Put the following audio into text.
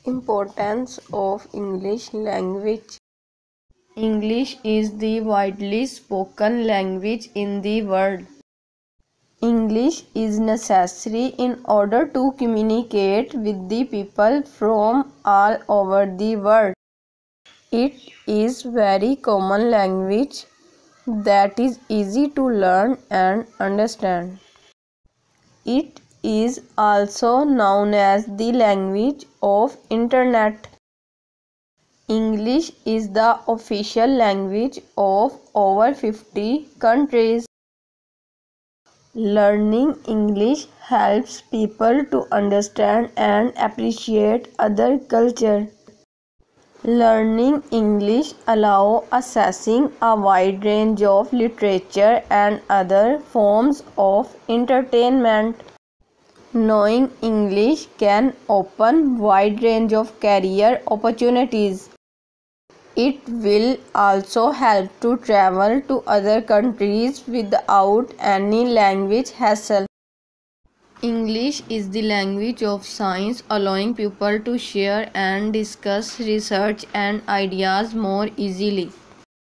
Importance of English language. English is the widely spoken language in the world. English is necessary in order to communicate with the people from all over the world. It is very common language that is easy to learn and understand. It is also known as the language of Internet. English is the official language of over 50 countries. Learning English helps people to understand and appreciate other culture. Learning English allows accessing a wide range of literature and other forms of entertainment. Knowing English can open wide range of career opportunities. It will also help to travel to other countries without any language hassle. English is the language of science, allowing people to share and discuss research and ideas more easily.